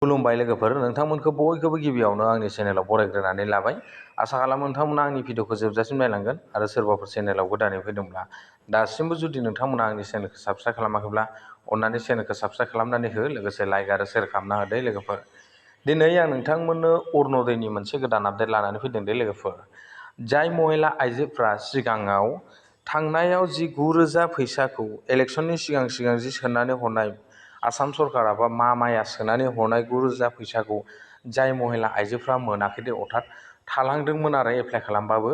खुलुमबाय लोगोफोर, नोंथांमोनखौ बयखौबो गिबियावनो आंनि चेनेलाव बरायग्रोनानै लाबाय। आसा खालामो नोंथांमोना आंनि भिडिअखौ जोबजासिम नायलांगोन आरो सोरबाफोर चेनेलाव गोदानै फैदोंब्ला दासिमबो जुदि नोंथांमोना आंनि चेनेलखौ साबस्क्राइब खालामाखैब्ला अन्नानै चेनेलखौ साबस्क्राइब खालामनानै हो, लोगोसे लाइक आरो शेयार खालामना होदो लोगोफोर। दिनै आं नोंथांमोननो अरुणदयनि मोनसे गोदान आपडेट लानानै फैदों दे लोगोफोर। जाय महिला आइजोफ्रा सिगाङाव थांनायाव जि 9,000 फैसाखौ इलेक्सननि सिगां जि सोनानै हरनाय आसाम सरकारा बा मामाया सोनानै हरनाय 9,000 फैसाखौ जाय महिला आइजोफ्रा मोनाखै दे, अर्थात थालांदोंमोन आरो एप्लाइ खालामबाबो,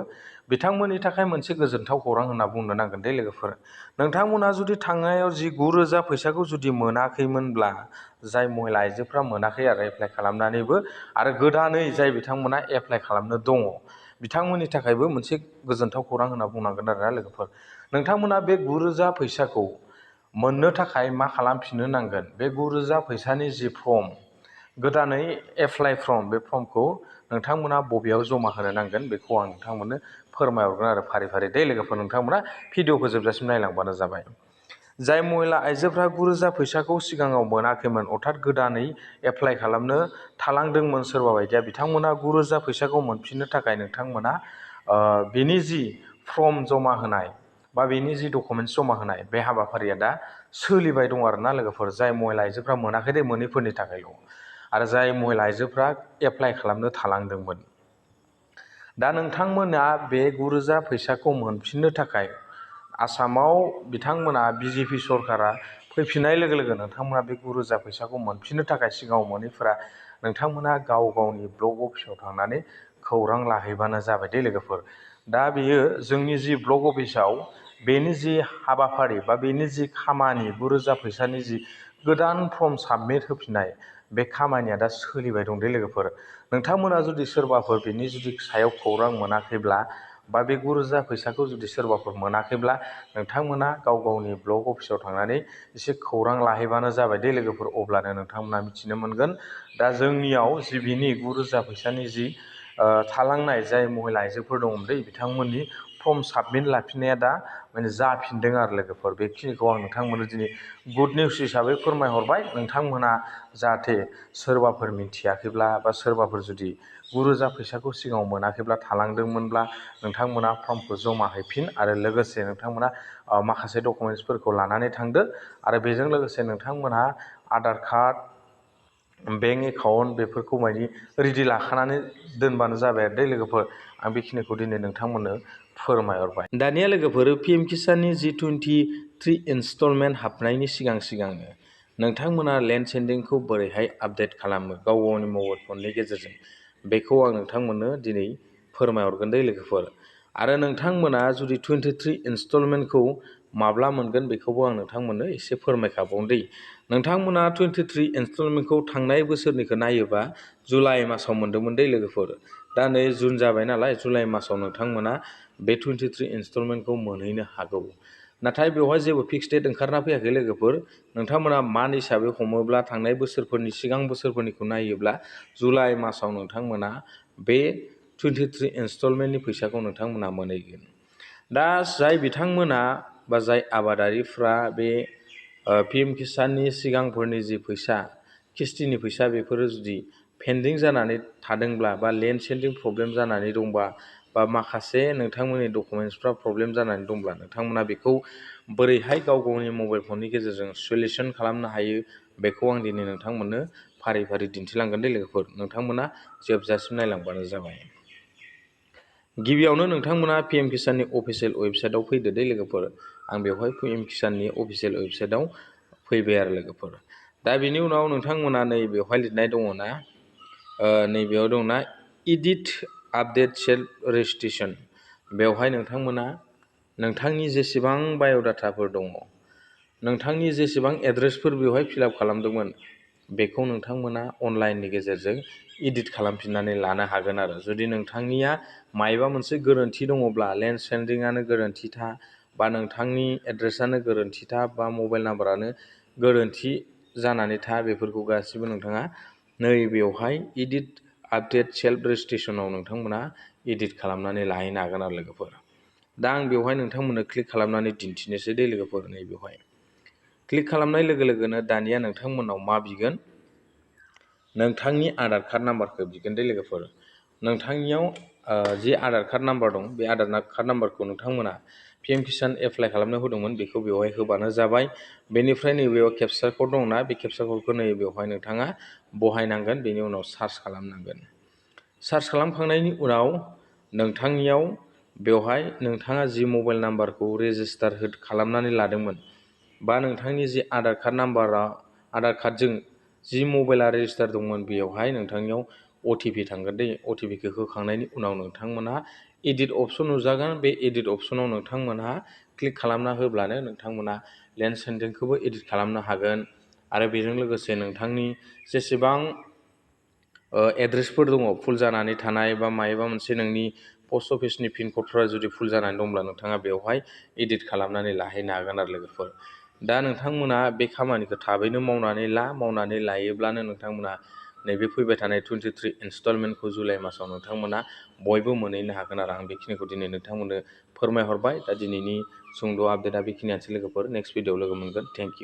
बिथांमोननि थाखाय मोनसे गोजोनथाव खौरां होनना बुंनो नांगोन दे लोगोफोर। नोंथांमोना जुदि थांनायाव जि 9,000 फैसाखौ जुदि मोनाखैमोनब्ला, जाय महिला आइजोफ्रा मोनाखै आरो एप्लाइ खालामनानैबो, आरो गोदानै जाय बिथांमोना एप्लाइ खालामनो दङ, बिथांमोननि थाखायबो मोनसे गोजोनथाव खौरां होनना बुंनांगोन आरोना लोगोफोर। नोंथांमोना बे 9,000 फैसाखौ मोननो थाखाय मा खालामफिननो नांगोन? बे 9,000 फैसानि जि फर्म, गोदानै एप्लाइ फर्म, बे फर्मखौ नोंथांमोना बबेयाव जमा होनो नांगोन बेखौ आं नोंथांमोननो फोरमायहरगोन आरो फारि फारि दे लोगोफोर। नोंथांमोना भिडिअखौ जोबजासिम नायलांबानो जाबाय। जाय महिला आइजोफ्रा 9,000 फैसाखौ सिगाङाव मोनाखैमोन, अर्थात गोदानै एप्लाइ खालामनो थालांदोंमोन सोरबा बायदिया, बिथांमोना 9,000 फैसाखौ मोनफिननो थाखाय नोंथांमोना बेनि जि फर्म जमा होनाय बा बेनि जि डकुमेन्ट्स जमा होनाय, बे हाबाफारिया दा सोलिबाय दं आरोना लोगोफोर। जाय महिला आइजोफ्रा मोनाखै दे, मोनैफोरनि थाखायल', आरो जाय महिला आइजोफ्रा एप्लाइ खालामनो थालांदोंमोन। दा नोंथांमोना बे 9,000 फैसाखौ मोनफिननो थाखाय आसामाव बिथांमोना बिजेपि सरकारा फैफिननाय लोगो लोगो नोंथांमोना बे 9,000 फैसाखौ मोनफिननो थाखाय सिगाङाव मोनैफोरा नोंथांमोना गाव गावनि ब्लक अफिसाव थांनानै खौरां लाहैबानो जाबाय दे लोगोफोर। दा बेयो जोंनि जि ब्लक अफिसाव बेनि जि हाबाफारि बा बेनि जि खामानि, 9,000 फैसानि जि गोदान फर्म साबमिट होफिननाय, बे खामानिया दा सोलिबाय दं दे लोगोफोर। नोंथांमोना जुदि सोरबाफोर बेनि जुदि सायाव खौरां मोनाखैब्ला, बा बे 9,000 फैसाखौ जुदि सोरबाफोर मोनाखैब्ला, नोंथांमोना गाव गावनि ब्लक अफिसाव थांनानै एसे खौरां लाहैबानो जाबाय दे लोगोफोर। अब्लानो नोंथांमोना मिथिनो मोनगोन दा जोंनियाव जि बिनि 9,000 फैसानि जि थालांनाय जाय महिला आइजोफोर दंमोन, बिथांमोननि फर्म साबमिट लाफिननाया दा माने जाफिनदों आरो लोगोफोर। बेखिनिखौ आं नोंथांमोननो दिनै गुड निउस हिसाबै फोरमायहरबाय। नोंथांमोना जाहाथे सोरबाफोर मिथियाखैब्ला बा सोरबाफोर जुदि 9,000 फैसाखौ सिगाङाव मोनाखैब्ला, थालांदोंमोनब्ला, नोंथांमोना फर्मखौ जमा हैफिन आरो लोगोसे नोंथांमोना माखासे डकुमेन्ट्सफोरखौ लानानै थांदो, आरो बेजों लोगोसे नोंथांमोनहा आधार कार्ड, बेंक एकाउन्ट, बेफोरखौ मानि रेडि लाखानानै दोनबानो जाबाय आरो दे लोगोफोर। आं बेखिनिखौ दिनै नोंथांमोननो फोरमायहरबाय। दानिया लोगोफोर, PM किसाननि जि 23 इनस्टलमेन्ट हाबनायनि सिगांनो नोंथांमोना लेन्ड सेन्डिंखौ बोरैहाय आपडेट खालामो गाव गावनि मबाइल फननि गेजेरजों, बेखौ आं नोंथांमोननो दिनै फोरमायहरगोन दे लोगोफोर। आरो नोंथांमोना जुदि 23 इनस्टलमेन्टखौ माब्ला मोनगोन बेखौबो आं नोंथांमोननो एसे फोरमायखाबावनो दै। नोंथांमोना 23 इनस्टलमेन्टखौ थांनाय बोसोरनिखौ नायोबा जुलाइ मासाव मोन्दोंमोन दे लोगोफोर। दा नै जुन जाबाय नालाय, जुलाइ मासाव नोंथांमोना बे 23 इनस्टलमेन्टखौ मोनहैनो हागौ। नाथाय बेवहाय जेबो फिक्स डेट ओंखारना फैयाखै लोगोफोर। नोंथांमोना मान हिसाबै हमोब्ला, थांनाय बोसोरफोरनि सिगां बोसोरफोरनिखौ नायोब्ला जुलाइ मासाव नोंथांमोना बे 23 इनस्टलमेन्टनि फैसाखौ नोंथांमोना मोनहैगोन। दा जाय बिथांमोना बा जाय आबादारिफ्रा बे PM किसाननि सिगांफोरनि जि फैसा, किस्तिनि फैसा, बेफोरो जुदि पेन्डिं जानानै थादोंब्ला, बा लेन्ड सेन्डिं प्रब्लेम जानानै दंबा, बा माखासे नोंथांमोननि डकुमेन्ट्सफ्रा प्रब्लेम जानानै दंब्ला, नोंथांमोना बेखौ बोरैहाय गाव गावनि मबाइल फननि गेजेरजों सल्युसन खालामनो हायो, बेखौ आं दिनै नोंथांमोननो फारि फारि दिन्थिलांगोन दे लोगोफोर। नोंथांमोना जोबजासिम नायलांबानो जाबाय। गिबियावनो नोंथांमोना PM किसाननि अफिसियेल वेबसाइटआव फैदो दे लोगोफोर। आं बेवहाय PM किसाननि अफिसियेल वेबसाइटआव फैबाय आरो लोगोफोर। दा बेनि उनाव नोंथांमोना नै बेवहाय लिरनाय दङना, नैबेयाव दंना इडिट आपडेट सेल्फ रेजिस्ट्रेसन, बेवहाय नोंथांमोना नोंथांनि जेसेबां बाय'डाटाफोर दङ, नोंथांनि जेसेबां एड्रेसफोर बेवहाय फिलआप खालामदोंमोन, बेखौ नोंथांमोना अनलाइननि गेजेरजों इडिट खालामफिननानै लानो हागोन आरो। जुदि नोंथांनिया मायबा मोनसे गोरोन्थि दङब्ला, लेन्ड सेन्डिंआनो गोरोन्थिथा, बा नोंथांनि एड्रेसानो गोरोन्थिथा, बा मबाइल नाम्बारानो गोरोन्थि जानानै था, बेफोरखौ गासिबो नोंथाङा नैबेवहाय इडिट आपडेट सेल्फ रेजिस्ट्रेसनाव नोंथांमोना इडिट खालामनानै लाहैनो हागोन आरो लोगोफोर। दा आं बेवहाय नोंथांमोननो क्लिक खालामनानै दिन्थिनोसै दे लोगोफोर। नैबेवहाय क्लिक खालामनाय लोगो लोगोनो दानिया नोंथांमोननाव मा बिगोन? नोंथांनि आधार कार्ड नाम्बारखौ बिगोन दे लोगोफोर। नोंथांनियाव जि आधार कार्ड नाम्बार दं बे आधार कार्ड नाम्बारखौ नोंथांमोना PM किसान एप्लाइ खालामनो होदोंमोन बेखौ बेवहाय होबानो जाबाय। बेनिफ्राय नैबेयाव केपचार कड दंना बे केपचार क'डखौ बेवहाय नोंथाङा बहायनांगोन। बेनि उनाव सार्च खालामनांगोन। सार्च खालामखांनायनि उनाव नोंथांनियाव बेवहाय नोंथाङा जि मबाइल नाम्बारखौ रेजिस्टार खालामनानै लादोंमोन बा नोंथांनि जि आधार कार्डजों जि मबाइला रेजिस्टार दंमोन बेयावहाय नोंथांनियाव OTP थांगोन दे। OTPखौ होखांनायनि उनाव नोंथांमोनहा एडिट अपसन नुजागोन। बे एडिट अपसनाव नोंथांमोनहा क्लिक खालामना होब्लानो नोंथांमोना लेन्ड सेन्डिंखौबो एडिट खालामनो हागोन। आरो बेजों लोगोसे नोंथांनि जेसेबां एड्रेसफोर दङ फुल जानानै थानाय बा मायबा मोनसे नोंनि पस्ट अफिसनि पिन क'डफोरा जुदि फुल जानानै दंब्ला नोंथाङा बेवहाय एडिट खालामनानै लाहैनो हागोन आरो लोगोफोर। दा नोंथांमोना बे खामानिखौ थाबैनो मावनानै लायोब्लानो नोंथांमोना नैबे फैबाय थानाय 23 इनस्टलमेन्टखौ जुलाइ मासाव नोंथांमोना बयबो मोनहैनो हागोन आरो। आं बेखिनिखौ दिनै नोंथांमोननो फोरमायहरबाय। दा दिनैनि सुंद' आपडेटआ बेखिनियानोसै लोगोफोर। नेक्स्ट भिडिअ'आव लोगो मोनगोन। Thank you.